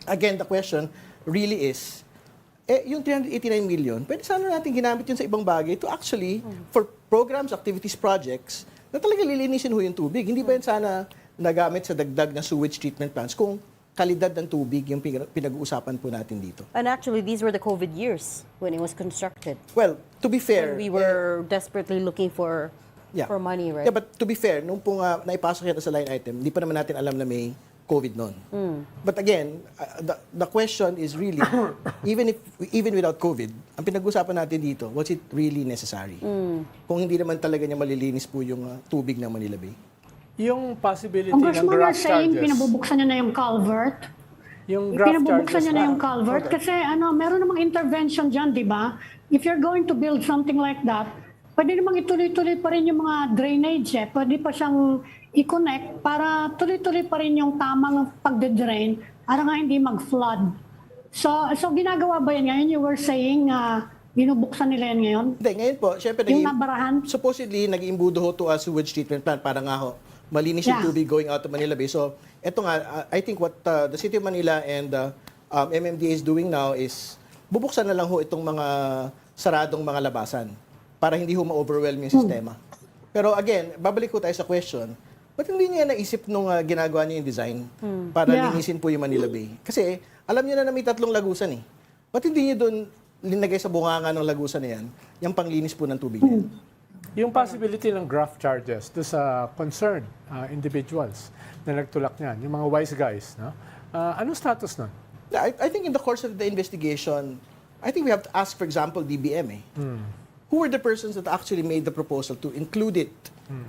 again, the question really is, yung 389 million, pwede sana natin ginamit yun sa ibang bagay to actually, for programs, activities, projects, na talaga lilinisin ho yung tubig. Hindi ba yan sana nagamit sa dagdag na sewage treatment plants kung kalidad ng tubig yung pinag-uusapan po natin dito? And actually, these were the COVID years when it was constructed. Well, to be fair... When we were desperately looking for money, right? Yeah, but to be fair, nung po nga naipasok yan sa line item, hindi pa naman natin alam na may COVID noon. But again, the question is really, even without COVID, ang pinag-usapan natin dito, was it really necessary? Kung hindi naman talaga niya malilinis po yung tubig ng Manila Bay. Yung possibility Congressman, ng you're graft saying charges. pinabubuksan niya na yung culvert? Yung graft Pinabubuksan charges. niya na yung culvert kasi meron namang intervention dyan, di ba? If you're going to build something like that, pwede namang ituloy-tuloy pa rin yung mga drainage eh. Pwede pa siyang i-connect para tuloy-tuloy pa rin yung tamang pagde-drain para nga hindi mag-flood. So ginagawa ba yan ngayon? You were saying binubuksan nila yan ngayon? Hindi, ngayon po, syempre, Yung nabarahan? supposedly, nag-imbudo ho to a sewage treatment plant para nga ho, malinis yung tubig going out of Manila Bay. So, eto nga, I think what the City of Manila and MMDA is doing now is, bubuksan na lang ho itong mga saradong mga labasan para hindi ho ma-overwhelm yung sistema. Pero again, babalik ko tayo sa question, ba't hindi niya naisip nung ginagawa niya yung design para linisin po yung Manila Bay? Kasi, alam niyo na may 3 lagusan eh. Ba't hindi niyo doon linagay sa bunganga ng lagusan na yan, yung panglinis po ng tubig na yan? Yung possibility ng graft charges do sa concerned individuals na nagtulak niyan, yung mga wise guys, no? Anong status nun? Yeah, I think in the course of the investigation, I think we have to ask, for example, DBM. Who were the persons that actually made the proposal to include it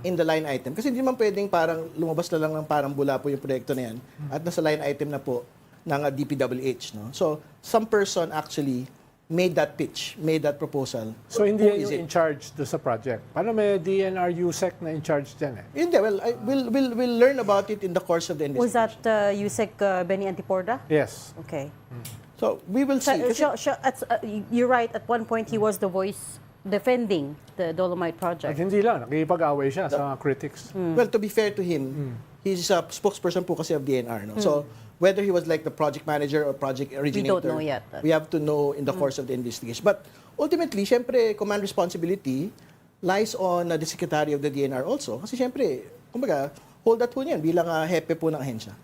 in the line item? Kasi hindi man pwedeng parang lumabas na lang ng parang bula po yung proyekto na yan at nasa line item na po ng DPWH. No? So, some person actually made that pitch, made that proposal. So hindi Who yan is yung in charge do sa project? Paano may DNR USEC na in charge dyan eh? Hindi, well, we'll learn about it in the course of the Was investigation. that Yusek Benny Antiporda? Yes. Okay. So, we will see. Kasi- You're right, at one point he was the voice defending the Dolomite At project. hindi lang, nakikipag-away siya sa mga critics. Well, to be fair to him, he's a spokesperson po kasi of DNR. No? So, whether he was like the project manager or project originator, know yet. we have to know in the course of the investigation. But ultimately, syempre, command responsibility lies on the secretary of the DNR also. Kasi syempre, kumbaga, hold that po niyan bilang hepe po ng ahensya.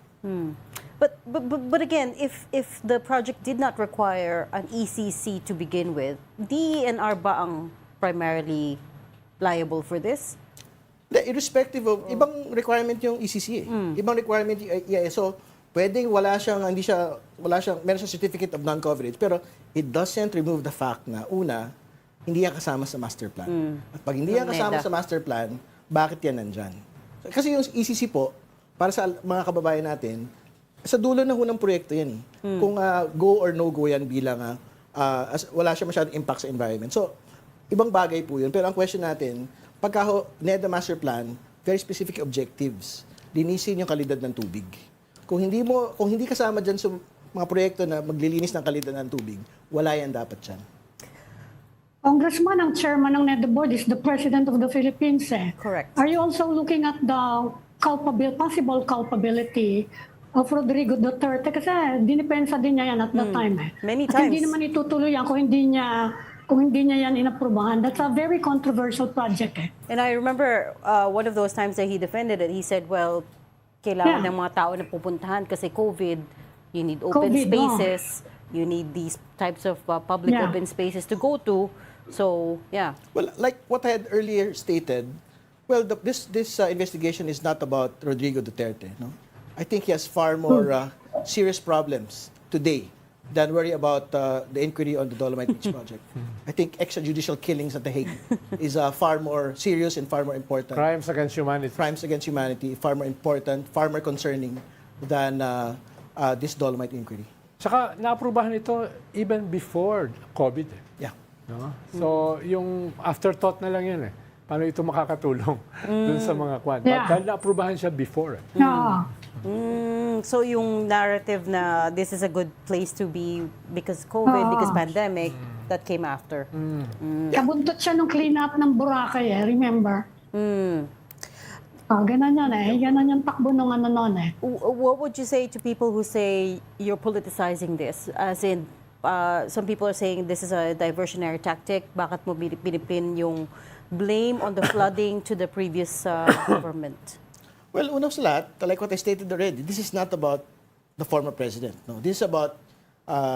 But again, if the project did not require an ECC to begin with, DENR ba ang primarily liable for this? Irrespective of, ibang requirement yung ECC Ibang requirement yung EIS. So, pwedeng wala siyang meron siyang certificate of non-coverage, pero it doesn't remove the fact na, una, hindi yan kasama sa master plan. At pag hindi yan kasama sa master plan, bakit yan nandyan? Kasi yung ECC po, para sa mga kababayan natin, sa dulo na ng proyekto yan. Kung go or no-go yan bilang wala siya masyadong impact sa environment. So, ibang bagay po yun. Pero ang question natin, pagka NEDA master plan, very specific objectives. Linisin yung kalidad ng tubig. Kung hindi kasama dyan sa mga proyekto na maglilinis ng kalidad ng tubig, wala yan dapat dyan. Congressman, ang chairman ng NEDA board is the President of the Philippines. Correct. Are you also looking at the possible culpability of Rodrigo Duterte? Kasi dinipensa din niya yan at that time. Many At hindi times. naman itutuloy yan kung hindi niya yan inaprubahan. That's a very controversial project. And I remember one of those times that he defended it, he said, well, kailangan ng mga tao na pupuntahan kasi COVID, you need open COVID, spaces, you need these types of public open spaces to go to. So, yeah. Well, like what I had earlier stated, well, this investigation is not about Rodrigo Duterte. No? I think he has far more serious problems today than worry about the inquiry on the Dolomite Beach project. I think extrajudicial killings at The Hague is far more serious and far more important. Crimes against humanity. Crimes against humanity, far more important, far more concerning than this Dolomite inquiry. Tsaka naaprubahan ito even before COVID. Yeah. No? So, yung afterthought na lang yan eh. Paano ito makakatulong dun sa mga kwan. Yeah. Dahil naaprubahan siya before. Yeah. So yung narrative na this is a good place to be because COVID, because pandemic, that came after. Kabuntot siya nung clean up ng Boracay, remember? Ganon yan Ganon yung takbo nung ano nun What would you say to people who say you're politicizing this? As in, some people are saying this is a diversionary tactic. Bakit mo pinipin yung blame on the flooding to the previous government? Well, una sa lahat, like what I stated already, this is not about the former president. No, this is about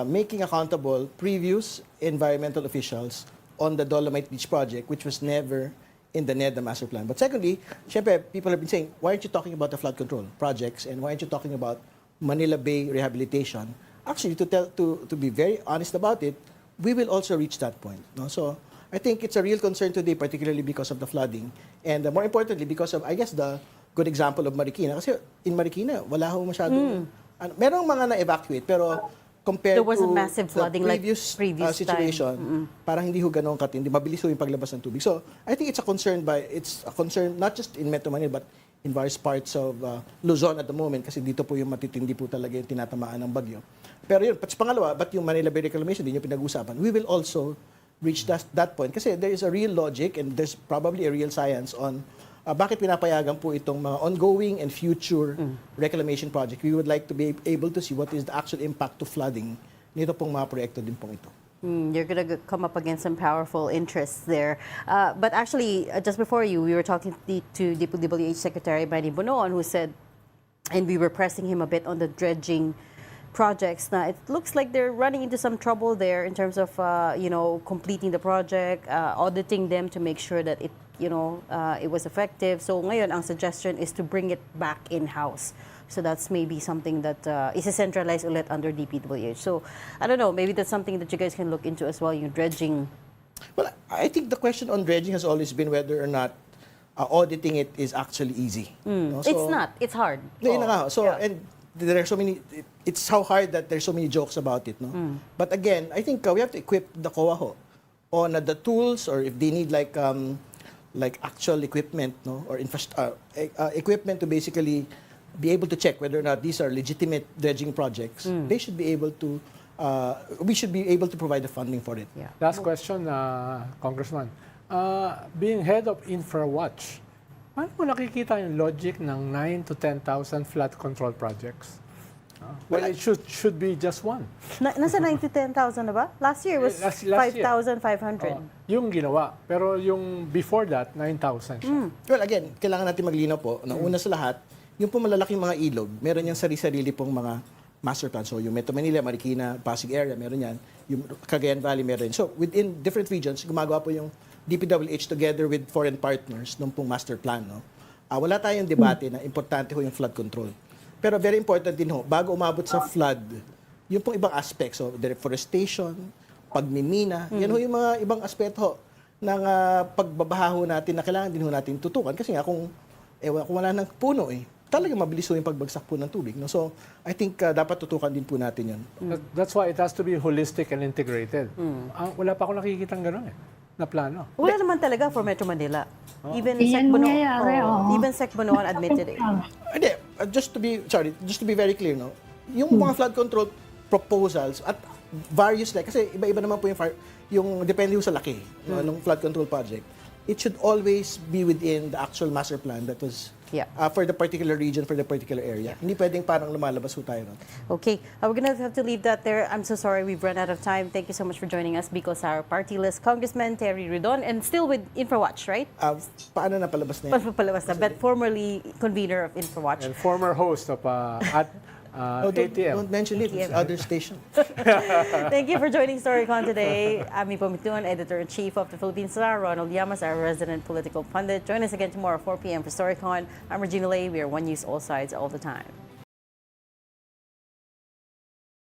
making accountable previous environmental officials on the Dolomite Beach project, which was never in the NEDA master plan. But secondly, syempre, people have been saying, why aren't you talking about the flood control projects and why aren't you talking about Manila Bay rehabilitation? Actually, to be very honest about it, we will also reach that point. No? So I think it's a real concern today, particularly because of the flooding, and more importantly, because of, I guess, the good example of Marikina. Kasi in Marikina, wala ho masyadong... merong mga na-evacuate, pero compared There was a to massive flooding the like previous situation, parang hindi ho ganun katindi. Mabilis ho yung paglabas ng tubig. So, I think it's a concern not just in Metro Manila, but in various parts of Luzon at the moment, kasi dito po yung matitindi po talaga yung tinatamaan ng bagyo. Pero yun, pangalawa, but yung Manila Bay Reclamation, din yung pinag-usapan, we will also reach that point. Kasi there is a real logic and there's probably a real science on bakit pinapayagan po itong mga ongoing and future reclamation project. We would like to be able to see what is the actual impact to flooding nito pong mga proyekto din pong ito. You're going to come up against some powerful interests there. But actually, just before we were talking to DPWH Secretary Manny Bonoan, who said, and we were pressing him a bit on the dredging projects. Now, it looks like they're running into some trouble there in terms of, completing the project, auditing them to make sure that it it was effective. So ngayon, ang suggestion is to bring it back in-house. So that's maybe something that is centralized ulit under DPWH. So I don't know, maybe that's something that you guys can look into as well, yung dredging. Well, I think the question on dredging has always been whether or not auditing it is actually easy. No? It's not. It's hard. Yun na nga. So, and there are so many, it's how hard that there's so many jokes about it. No? But again, I think we have to equip the COA on the tools, or if they need like actual equipment, no, or equipment to basically be able to check whether or not these are legitimate dredging projects. They should be able to. We should be able to provide the funding for it. Yeah. Last question, Congressman. Being head of InfraWatch, paano mo nakikita yung logic ng 9 to 10,000 flood control projects? Well, it should be just one. Nasa 9 to 10,000 na ba? Last year was Last year. 5,500. Yung ginawa. Pero yung before that, 9,000 siya. Well, again, kailangan natin maglinaw po na una sa lahat, yung po malalaking mga ilog, meron yung sarili-sarili pong mga master plan. So yung Metro Manila, Marikina, Pasig area, meron yan. Yung Cagayan Valley, meron. So within different regions, gumagawa po yung DPWH together with foreign partners nung pong master plan. No? Wala tayong debate na importante ho yung flood control. Pero very important din ho, bago umabot sa flood, yung pong ibang aspects, so deforestation, pagmimina, yan ho yung mga ibang aspeto ho ng pagbabaha ho natin na kailangan din ho natin tutukan. Kasi nga kung wala ng puno talagang mabilis ho yung pagbagsak po ng tubig. No? So, I think dapat tutukan din po natin yan. That's why it has to be holistic and integrated. Wala pa akong nakikitang gano'n na plano. Wala naman talaga for Metro Manila. Even Yan Sec nangyayari, even Sec Bonoan admitted it. Hindi, just to be very clear, no? Yung mga flood control proposals at various kasi iba-iba naman po yung depende ho sa laki ng flood control project. It should always be within the actual master plan that was for the particular region, for the particular area. Hindi pwedeng parang lumalabas ho tayo. No? Okay, we're going to have to leave that there. I'm so sorry we've run out of time. Thank you so much for joining us, because our party list Congressman Terry Redon, and still with InfraWatch, right? Paano na palabas na yan? Palabas na, but formerly convener of InfraWatch. And former host of ATM. Don't mention it. It's other station. Thank you for joining Storycon today. Ami Pomituan, Editor-in-Chief of the Philippine Star, Ronald Llamas, our resident political pundit. Join us again tomorrow, 4 p.m. for Storycon. I'm Regina Lay. We are One News, all sides, all the time.